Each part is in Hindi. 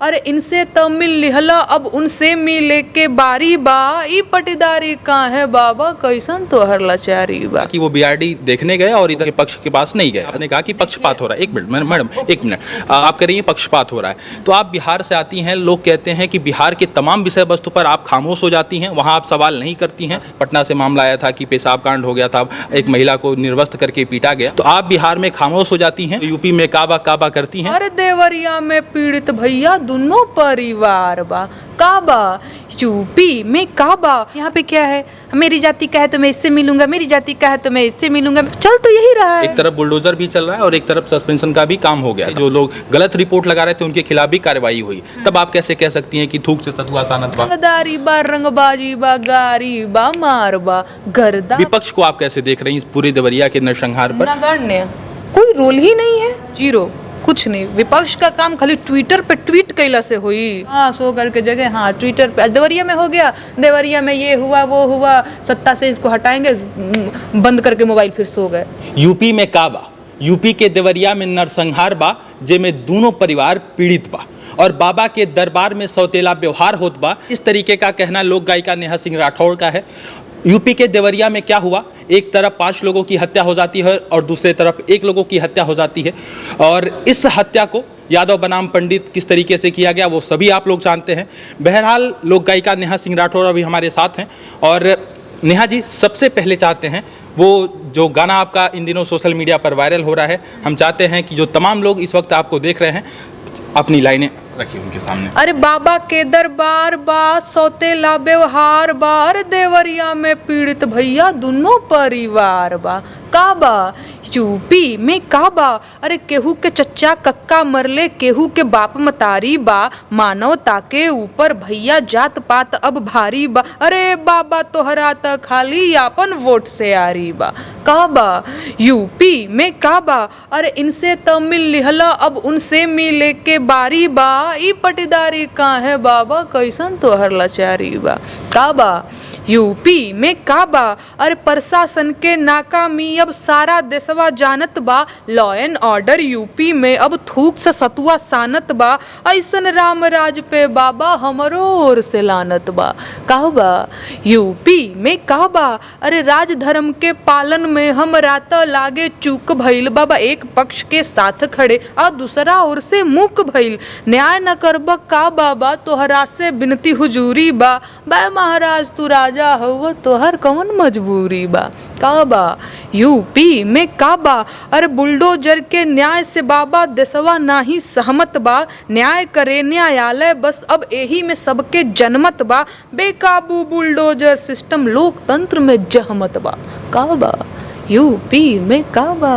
अरे इनसे तो मिल लिहला अब उनसे मिले के बारी बा, ई पटीदारी कहाँ है बाबा, कैसन तोहर लाचारी बा। कि वो बीआरडी देखने गए और इधर के पक्ष के पास नहीं गए। आपने कहा कि पक्षपात हो रहा है। एक मिनट मैडम, एक मिनट, आप कह रही हैं पक्षपात हो रहा है, तो आप बिहार से आती हैं, लोग कहते हैं कि बिहार के तमाम विषय वस्तु पर आप खामोश हो जाती हैं, वहाँ आप सवाल नहीं करती हैं। पटना से मामला आया था कि पेशाब कांड हो गया था, एक महिला को निर्वस्त्र करके पीटा गया, तो आप बिहार में खामोश हो जाती हैं, यूपी में काबा काबा करती हैं। अरे देवरिया में पीड़ित भैया दोनों परिवार बा, काबा यूपी में काबा। यहाँ पे क्या है, मेरी जाति का है तो मैं इससे मिलूंगा, मेरी जाति का है तो मैं इससे मिलूंगा, चल तो यही रहा है। एक तरफ बुलडोजर भी चल रहा है और एक तरफ सस्पेंशन का भी काम हो गया। जो लोग गलत रिपोर्ट लगा रहे थे उनके खिलाफ भी कार्रवाई हुई। तब आप कैसे कह सकती हैं कि थूक से सतुआ सानत बा, रंगदारी बा, रंगबाजी बा, गारी बा, मार बा, गर्दा। विपक्ष को आप कैसे देख रही हैं इस पूरे देवरिया के नरसंहार पर? नगण्य, कोई रोल ही नहीं है, जीरो, कुछ नहीं। विपक्ष का काम खाली ट्विटर पे ट्वीट कैला से हुई। हाँ, सो करके जगह, हाँ ट्विटर पे देवरिया में हो गया, देवरिया में ये हुआ वो हुआ, सत्ता से इसको हटाएंगे, बंद करके मोबाइल फिर सो गए। यूपी में काबा, यूपी के देवरिया में नरसंहार बा, जेमे दोनों परिवार पीड़ित बा और बाबा के दरबार में सौतेला व्यवहार होत बा। इस तरीके का कहना लोक गायिका नेहा सिंह राठौड़ का है। यूपी के देवरिया में क्या हुआ, एक तरफ 5 लोगों की हत्या हो जाती है और दूसरे तरफ 1 लोगों की हत्या हो जाती है, और इस हत्या को यादव बनाम पंडित किस तरीके से किया गया वो सभी आप लोग जानते हैं। बहरहाल लोक गायिका नेहा सिंह राठौड़ अभी हमारे साथ हैं, और नेहा जी सबसे पहले चाहते हैं वो जो गाना आपका इन दिनों सोशल मीडिया पर वायरल हो रहा है, हम चाहते हैं कि जो तमाम लोग इस वक्त आपको देख रहे हैं अपनी लाइनें रखिए उनके सामने। अरे बाबा के दरबार बा, सौतेला व्यवहार बा, अरे देवरिया में पीड़ित भैया दोनों परिवार बा, काबा यूपी में काबा। अरे केहू के चच्चा कक्का मरले, केहू के बाप मतारी बा, मानवता के ऊपर भैया जात पात अब भारी बा। अरे बाबा तोहरा त खाली अपन वोट से आरी बा, काबा यूपी में काबा। अरे इनसे तो मिल लिहला अब उनसे मिले के बारी बा, ई पटीदारी कहाँ है बाबा, कैसन तोहर लाचारी बा, काबा यूपी में काबा। अरे प्रशासन के नाकामी अब सारा देशवा जानत बा, लॉ एंड ऑर्डर यूपी में अब थूक से सतुआ सानत बा, ऐसन राम राज पे बाबा हमरो ओर से लानत बा, काबा यूपी में काबा। अरे राज धर्म के पालन में हम रात लागे चूक भइल बाबा, एक पक्ष के साथ खड़े और दूसरा ओर से मुक भइल, न्याय न करब का बाबा, तोहरा से बिनती हुजूरी बा, बे महाराज तू राजा हुआ तोहर कौन मजबूरी बा, काबा यूपी में काबा। अरे बुलडोजर के न्याय से बाबा देशवा नाही सहमत बा, न्याय करे न्यायालय बस अब यही में सबके जनमत बा, बेकाबू बुलडोजर सिस्टम लोकतंत्र में जहमत बा, काबा यूपी में काबा।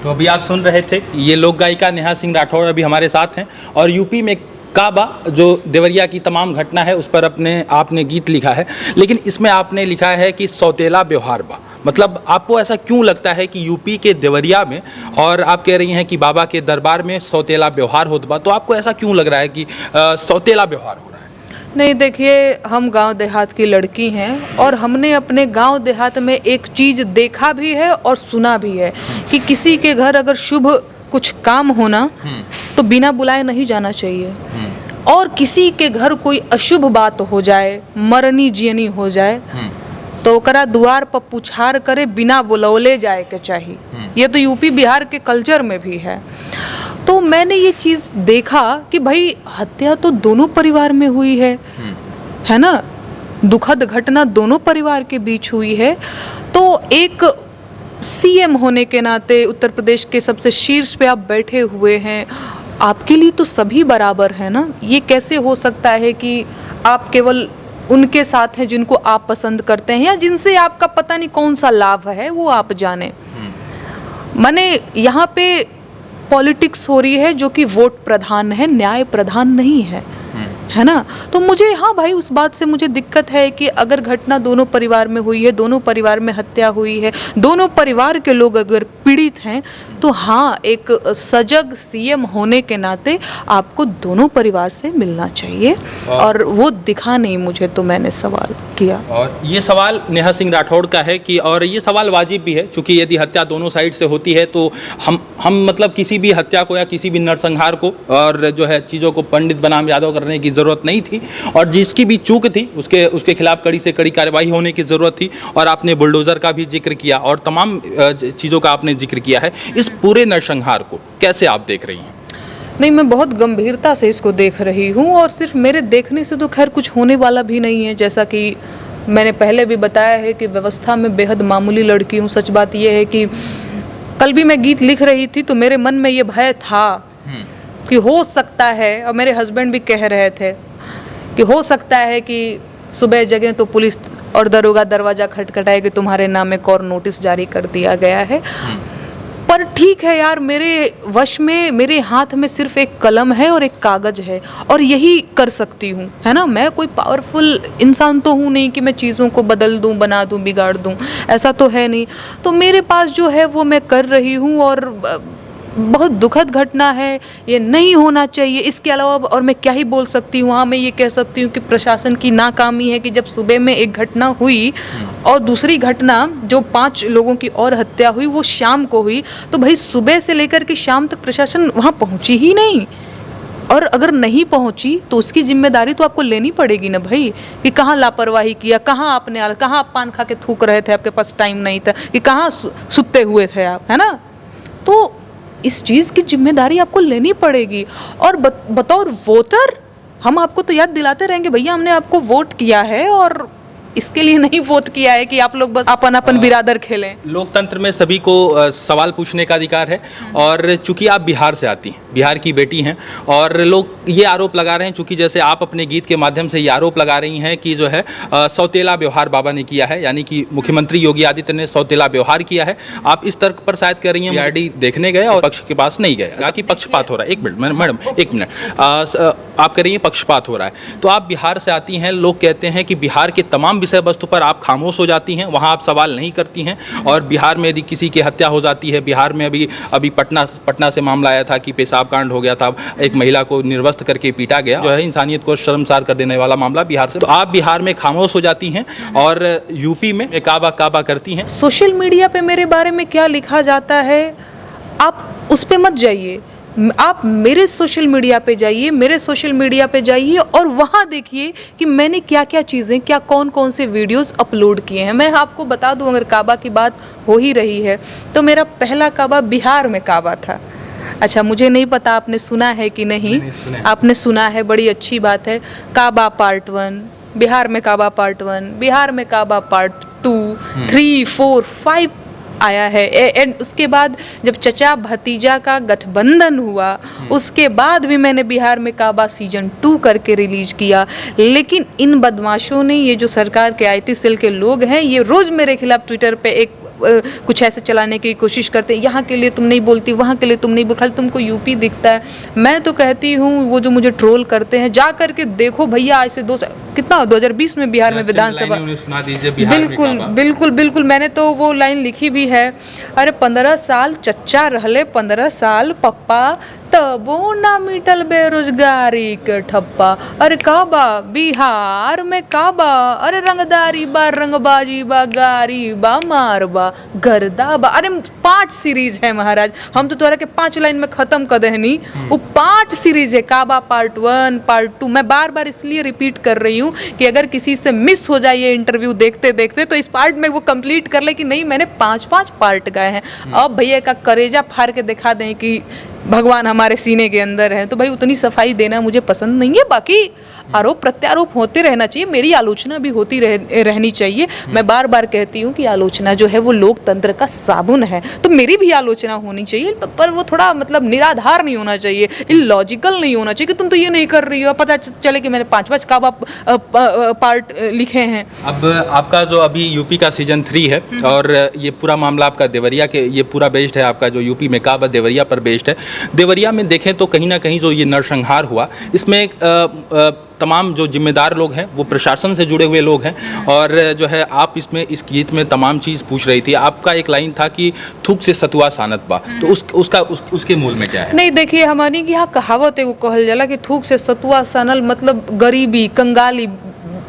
तो अभी आप सुन रहे थे, ये लोक गायिका नेहा सिंह राठौड़ अभी हमारे साथ हैं, और यूपी में काबा जो देवरिया की तमाम घटना है उस पर आपने गीत लिखा है, लेकिन इसमें आपने लिखा है कि सौतेला व्यवहार बा। मतलब आपको ऐसा क्यों लगता है कि यूपी के देवरिया में, और आप कह रही हैं कि बाबा के दरबार में सौतेला व्यवहार होता बा, तो आपको ऐसा क्यों लग रहा है कि सौतेला व्यवहार हो रहा है? नहीं देखिए, हम गांव देहात की लड़की हैं और हमने अपने गांव देहात में एक चीज़ देखा भी है और सुना भी है कि किसी के घर अगर शुभ कुछ काम होना तो बिना बुलाए नहीं जाना चाहिए, और किसी के घर कोई अशुभ बात हो जाए, मरनी जियनी हो जाए, तो ओकरा द्वार पर पुछार करे बिना बुलौले जाए के चाहिए। ये तो यूपी बिहार के कल्चर में भी है। तो मैंने ये चीज़ देखा कि भाई हत्या तो दोनों परिवार में हुई है ना, दुखद घटना दोनों परिवार के बीच हुई है। तो एक सीएम होने के नाते उत्तर प्रदेश के सबसे शीर्ष पे आप बैठे हुए हैं, आपके लिए तो सभी बराबर है ना। ये कैसे हो सकता है कि आप केवल उनके साथ हैं जिनको आप पसंद करते हैं या जिनसे आपका पता नहीं कौन सा लाभ है वो आप जाने। माने यहाँ पे पॉलिटिक्स हो रही है जो कि वोट प्रधान है, न्याय प्रधान नहीं है। है ना। तो मुझे, हाँ भाई, उस बात से मुझे दिक्कत है कि अगर घटना दोनों परिवार में हुई है, दोनों परिवार में हत्या हुई है, दोनों परिवार के लोग अगर पीड़ित हैं, तो हाँ, एक सजग सीएम होने के नाते आपको दोनों परिवार से मिलना चाहिए, और वो दिखा नहीं मुझे, तो मैंने सवाल किया। और ये सवाल नेहा सिंह राठौड़ का है कि, और ये सवाल वाजिब भी है, क्योंकि यदि हत्या दोनों साइड से होती है तो हम मतलब किसी भी हत्या को या किसी भी नरसंहार को और जो है चीज़ों को पंडित बनाम यादव करने की ज़रूरत नहीं थी, और जिसकी भी चूक थी उसके खिलाफ कड़ी से कड़ी कार्रवाई होने की ज़रूरत थी। और आपने बुलडोज़र का भी जिक्र किया और तमाम चीज़ों का आपने जिक्र किया है। इस पूरे नरसंहार को कैसे आप देख रही हैं? नहीं, मैं बहुत गंभीरता से इसको देख रही हूँ, और सिर्फ मेरे देखने से तो खैर कुछ होने वाला भी नहीं है। जैसा कि मैंने पहले भी बताया है कि व्यवस्था में बेहद मामूली लड़की हूँ। सच बात यह है कि कल भी मैं गीत लिख रही थी तो मेरे मन में ये भय था कि हो सकता है, और मेरे हस्बैंड भी कह रहे थे कि हो सकता है कि सुबह जगह तो पुलिस और दरोगा दरवाज़ा खटखटाए कि तुम्हारे नाम एक और नोटिस जारी कर दिया गया है। पर ठीक है यार, मेरे वश में, मेरे हाथ में सिर्फ एक कलम है और एक कागज़ है, और यही कर सकती हूँ, है ना। मैं कोई पावरफुल इंसान तो हूँ नहीं कि मैं चीज़ों को बदल दूँ, बना दूँ, बिगाड़ दूँ, ऐसा तो है नहीं। तो मेरे पास जो है वो मैं कर रही हूँ, और बहुत दुखद घटना है, ये नहीं होना चाहिए। इसके अलावा और मैं क्या ही बोल सकती हूँ। हाँ, मैं ये कह सकती हूँ कि प्रशासन की नाकामी है कि जब सुबह में एक घटना हुई और दूसरी घटना जो 5 लोगों की और हत्या हुई वो शाम को हुई, तो भाई सुबह से लेकर के शाम तक प्रशासन वहाँ पहुँची ही नहीं। और अगर नहीं पहुंची तो उसकी जिम्मेदारी तो आपको लेनी पड़ेगी ना भाई, कि कहाँ लापरवाही किया, कहाँ आपने, कहाँ आप पान खा के थूक रहे थे, आपके पास टाइम नहीं था, कि कहाँ सुते हुए थे आप, है ना। तो इस चीज़ की जिम्मेदारी आपको लेनी पड़ेगी। और बतौर वोटर हम आपको तो याद दिलाते रहेंगे, भैया हमने आपको वोट किया है, और इसके लिए नहीं वोट किया है कि आप लोग बस अपन बिरादर खेलें। लोकतंत्र में सभी को सवाल पूछने का अधिकार है, और चूंकि आप बिहार से आती हैं, बिहार की बेटी हैं, और लोग ये आरोप लगा रहे हैं, चूंकि जैसे आप अपने गीत के माध्यम से ये आरोप लगा रही हैं कि जो है सौतेला व्यवहार बाबा ने किया है, यानी कि मुख्यमंत्री योगी आदित्यनाथ ने सौतेला व्यवहार किया है। आप इस तर्क पर शायद कह रही हैं बीआरडी देखने गए और पक्ष के पास नहीं गए, कहा कि पक्षपात हो रहा है। एक मिनट मैडम, एक मिनट, आप कह रही हैं पक्षपात हो रहा है। तो आप बिहार से आती हैं, लोग कहते हैं कि बिहार के तमाम विषय वस्तु पर आप खामोश हो जाती हैं, वहाँ आप सवाल नहीं करती हैं, और बिहार में यदि किसी की हत्या हो जाती है, बिहार में अभी पटना से मामला आया था कि पेशाब कांड हो गया था, एक महिला को निर्वस्त्र करके पीटा गया, जो है इंसानियत को शर्मसार कर देने वाला मामला बिहार से। तो आप बिहार में खामोश हो जाती हैं और यूपी में काबा करती हैं। सोशल मीडिया पे मेरे बारे में क्या लिखा जाता है आप उस पे मत जाइए, आप मेरे सोशल मीडिया पे जाइए और वहाँ देखिए कि मैंने क्या क्या चीज़ें, क्या कौन कौन से वीडियोस अपलोड किए हैं। मैं आपको बता दूं, अगर काबा की बात हो ही रही है तो मेरा पहला काबा बिहार में काबा था। अच्छा, मुझे नहीं पता आपने सुना है कि नहीं, आपने सुना है, बड़ी अच्छी बात है। काबा पार्ट 1, बिहार में काबा पार्ट 1, बिहार में काबा पार्ट 2, 3, 4, 5 आया है। एंड उसके बाद जब चचा भतीजा का गठबंधन हुआ, उसके बाद भी मैंने बिहार में काबा सीजन 2 करके रिलीज किया। लेकिन इन बदमाशों ने, ये जो सरकार के आईटी सेल के लोग हैं, ये रोज़ मेरे खिलाफ ट्विटर पे एक कुछ ऐसे चलाने की कोशिश करते हैं, यहाँ के लिए तुम नहीं बोलती, वहाँ के लिए तुम नहीं, खाली तुमको यूपी दिखता है। मैं तो कहती हूँ वो जो मुझे ट्रोल करते हैं, जा करके देखो भैया, आज से 2020 में बिहार में विधानसभा, बिल्कुल मैंने तो वो लाइन लिखी भी है। अरे 15 साल चच्चा रहले, 15 साल पप्पा, तबो ना मिटल बेरोजगारी के ठप्पा। अरे काबा बिहार में काबा, अरे रंगदारी बा, रंगबाजी बा, गारी बा, मार बा, गर्दा बा। अरे 5 सीरीज है महाराज, हम तो तोरा के 5 लाइन में खत्म कर देनी। वो 5 सीरीज है, काबा पार्ट 1, पार्ट 2। मैं बार बार इसलिए रिपीट कर रही हूँ कि अगर किसी से मिस हो जाए ये इंटरव्यू देखते देखते तो इस पार्ट में वो कंप्लीट कर ले कि नहीं मैंने 5 पार्ट गए हैं। अब भैया का करेजा फाड़ के दिखा दें कि भगवान हमारे सीने के अंदर है, तो भाई उतनी सफाई देना मुझे पसंद नहीं है। बाकी आरोप प्रत्यारोप होते रहना चाहिए, मेरी आलोचना भी होती रहनी चाहिए। मैं बार बार कहती हूँ कि आलोचना जो है वो लोकतंत्र का साबुन है, तो मेरी भी आलोचना होनी चाहिए, पर वो थोड़ा मतलब निराधार नहीं होना चाहिए, इलॉजिकल नहीं होना चाहिए कि तुम तो ये नहीं कर रही हो, पता चले कि मैंने 5 काबा पार्ट लिखे हैं। अब आपका जो अभी यूपी का सीजन 3 है और ये पूरा मामला आपका देवरिया के, ये पूरा बेस्ड है, आपका जो यूपी में काबा देवरिया पर बेस्ड है। देवरिया में देखें तो कहीं ना कहीं जो ये नरसंहार हुआ, इसमें तमाम जो जिम्मेदार लोग हैं वो प्रशासन से जुड़े हुए लोग हैं। और जो है आप इसमें इस गीत में तमाम चीज़ पूछ रही थी, आपका एक लाइन था कि थूक से सतुआ सानत बा, तो उसके मूल में क्या है? नहीं, देखिए हमारी यहाँ कहावत है, वो कहल जाला कि थूक से सतुआ सानल, मतलब गरीबी, कंगाली,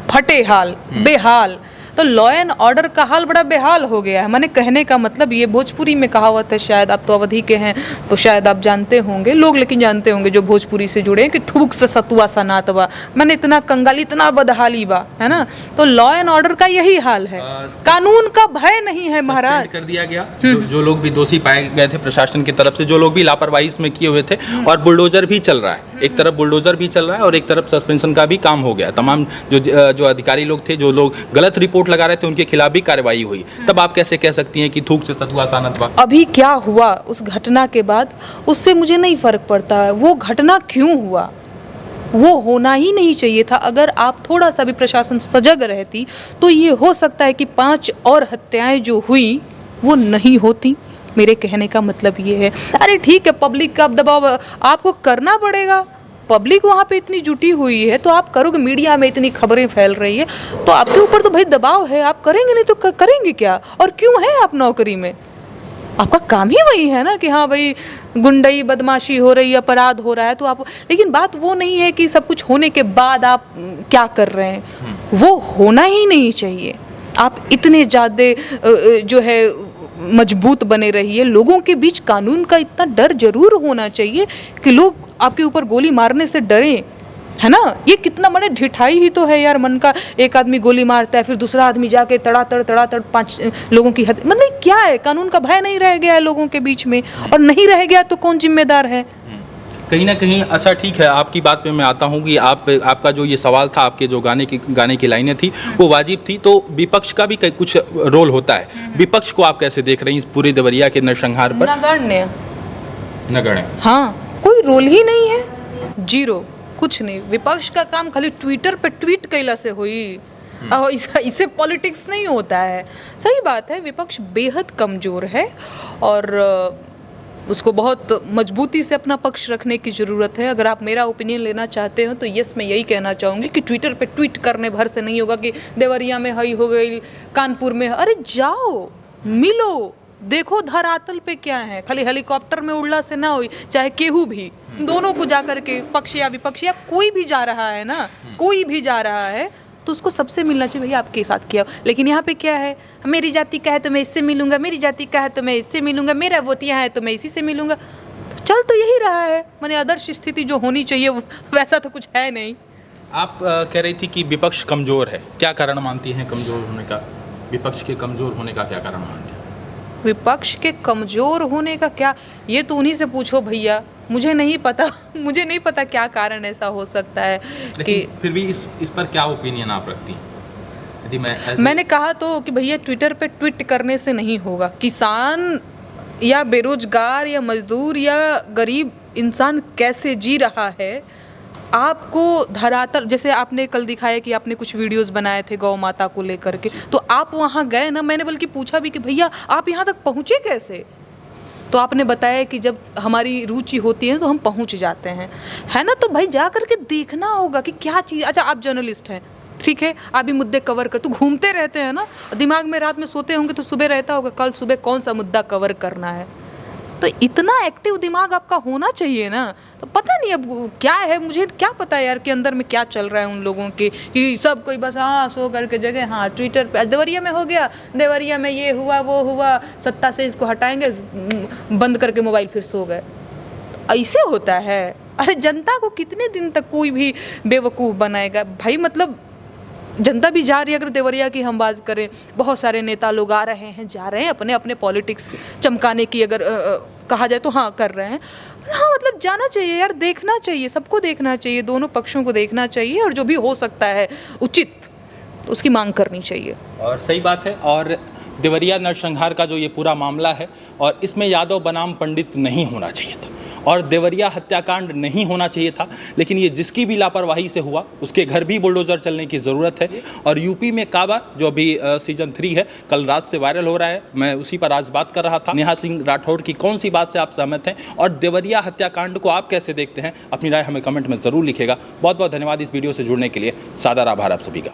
फटे हाल, बेहाल। तो लॉ एंड ऑर्डर का हाल बड़ा बेहाल हो गया है। मैंने कहने का मतलब ये, भोजपुरी में कहावत है, शायद आप तो अवधि के हैं तो शायद आप जानते होंगे, लोग लेकिन जानते होंगे जो भोजपुरी से जुड़े हैं, कि थूक से सतुआ सनात बा, मैंने इतना कंगाली, इतना बदहाली बा, है ना। तो लॉ एंड ऑर्डर का यही हाल है, कानून का भय नहीं है महाराज। कर दिया गया जो लोग भी दोषी पाए गए थे प्रशासन की तरफ से, जो लोग भी लापरवाही इसमें किए हुए थे, और बुलडोजर भी चल रहा है, एक तरफ बुलडोजर भी चल रहा है और एक तरफ सस्पेंशन का भी काम हो गया। तमाम जो अधिकारी लोग थे, जो लोग गलत रिपोर्ट लगा रहे थे, उनके खिलाफ भी कार्रवाई हुई। तब आप कैसे कह सकती हैं कि थूक से सतुआ सानत बा? अभी क्या हुआ उस घटना के बाद, उससे मुझे नहीं फर्क पड़ता है वो घटना क्यों हुआ, वो होना ही नहीं चाहिए था। अगर आप थोड़ा सा भी प्रशासन सजग रहती तो ये हो सकता है कि 5 और हत्याएं जो हुई वो नहीं होती। मेरे कहने का मतलब ये है, अरे ठीक है, पब्लिक का दबाव आपको करना पड़ेगा, पब्लिक वहाँ पे इतनी जुटी हुई है तो आप करोगे, मीडिया में इतनी खबरें फैल रही है तो आपके ऊपर तो भाई दबाव है, आप करेंगे, नहीं तो करेंगे क्या? और क्यों है आप नौकरी में? आपका काम ही वही है ना कि हाँ भाई गुंडई, बदमाशी हो रही है, अपराध हो रहा है तो आप, लेकिन बात वो नहीं है कि सब कुछ होने के बाद आप क्या कर रहे हैं, वो होना ही नहीं चाहिए। आप इतने ज़्यादा जो है मजबूत बने रहिए, लोगों के बीच कानून का इतना डर जरूर होना चाहिए कि लोग आपके ऊपर गोली मारने से डरें, है ना। ये कितना बड़े ढिठाई ही तो है यार, मन का, एक आदमी गोली मारता है फिर दूसरा आदमी जाके तड़ातड़ 5 लोगों की हत्या, मतलब क्या है? कानून का भय नहीं रह गया है लोगों के बीच में, और नहीं रह गया तो कौन जिम्मेदार है? कहीं ना कहीं, अच्छा ठीक है, आपकी बात पे मैं आता हूँ कि आपका जो ये सवाल था, आपके जो गाने की लाइनें थी वो वाजिब थी, तो विपक्ष का भी कुछ रोल होता है। विपक्ष को आप कैसे देख रही हैं इस पूरे देवरिया के नरसंहार पर? नगण्य, हाँ, कोई रोल ही नहीं है, जीरो, कुछ नहीं। विपक्ष का काम खाली ट्विटर पे ट्वीट कैला से हुई, इसे पॉलिटिक्स नहीं होता है। सही बात है, विपक्ष बेहद कमज़ोर है और उसको बहुत मजबूती से अपना पक्ष रखने की ज़रूरत है। अगर आप मेरा ओपिनियन लेना चाहते हो तो यस, मैं यही कहना चाहूँगी कि ट्विटर पे ट्वीट करने भर से नहीं होगा कि देवरिया में हई हो गई, कानपुर में, अरे जाओ मिलो, देखो धरातल पे क्या है। खाली हेलीकॉप्टर में उड़ला से ना हो, चाहे केहू भी, दोनों को जा करके, पक्ष या विपक्ष या कोई भी जा रहा है ना, कोई भी जा रहा है तो उसको सबसे मिलना चाहिए, भैया आपके साथ किया। लेकिन यहाँ पे क्या है, मेरी जाति का है तो मैं इससे मिलूंगा, मेरी जाति का है तो मैं इससे मिलूंगा, मेरा वोटियाँ है तो मैं इसी से मिलूंगा। तो चल तो यही रहा है, माने आदर्श स्थिति जो होनी चाहिए वैसा तो कुछ है नहीं। आप कह रही थी कि विपक्ष कमज़ोर है, क्या कारण मानती हैं कमज़ोर होने का? विपक्ष के कमज़ोर होने का क्या कारण मानती हैं? विपक्ष के कमज़ोर होने का क्या, ये तो उन्हीं से पूछो भैया, मुझे नहीं पता। मुझे नहीं पता क्या कारण ऐसा हो सकता है कि, फिर भी इस पर क्या ओपिनियन आप रखती हैं? यदि मैंने कहा तो कि भैया ट्विटर पे ट्वीट करने से नहीं होगा। किसान या बेरोजगार या मजदूर या गरीब इंसान कैसे जी रहा है, आपको धरातल, जैसे आपने कल दिखाया कि आपने कुछ वीडियोस बनाए थे गौ माता को लेकर के, तो आप वहाँ गए ना, मैंने बल्कि पूछा भी कि भैया आप यहाँ तक पहुँचे कैसे, तो आपने बताया कि जब हमारी रुचि होती है तो हम पहुँच जाते हैं, है ना। तो भाई जा करके देखना होगा कि क्या चीज़। अच्छा, आप जर्नलिस्ट हैं, ठीक है, आप भी मुद्दे कवर कर, तो घूमते रहते हैं ना, दिमाग में रात में सोते होंगे तो सुबह रहता होगा कल सुबह कौन सा मुद्दा कवर करना है, तो इतना एक्टिव दिमाग आपका होना चाहिए ना। तो पता नहीं अब क्या है, मुझे क्या पता यार कि अंदर में क्या चल रहा है उन लोगों के, कि सब कोई बस हाँ सो करके जगह, हाँ ट्विटर पे देवरिया में हो गया, देवरिया में ये हुआ वो हुआ, सत्ता से इसको हटाएंगे, बंद करके मोबाइल फिर सो गए। ऐसे होता है? अरे जनता को कितने दिन तक कोई भी बेवकूफ़ बनाएगा भाई। मतलब जनता भी जा रही है, अगर देवरिया की हम बात करें, बहुत सारे नेता लोग आ रहे हैं, जा रहे हैं, अपने अपने पॉलिटिक्स चमकाने की अगर कहा जाए तो हाँ कर रहे हैं। हाँ मतलब जाना चाहिए यार, देखना चाहिए, सबको देखना चाहिए, दोनों पक्षों को देखना चाहिए, और जो भी हो सकता है उचित उसकी मांग करनी चाहिए। और सही बात है। और देवरिया नरसंहार का जो ये पूरा मामला है, और इसमें यादव बनाम पंडित नहीं होना चाहिए था, और देवरिया हत्याकांड नहीं होना चाहिए था, लेकिन ये जिसकी भी लापरवाही से हुआ उसके घर भी बुलडोजर चलने की ज़रूरत है। और यूपी में काबा जो अभी सीजन 3 है कल रात से वायरल हो रहा है, मैं उसी पर आज बात कर रहा था। नेहा सिंह राठौड़ की कौन सी बात से आप सहमत हैं और देवरिया हत्याकांड को आप कैसे देखते हैं, अपनी राय हमें कमेंट में ज़रूर लिखेगा। बहुत बहुत धन्यवाद इस वीडियो से जुड़ने के लिए। सादर आभार आप सभी का।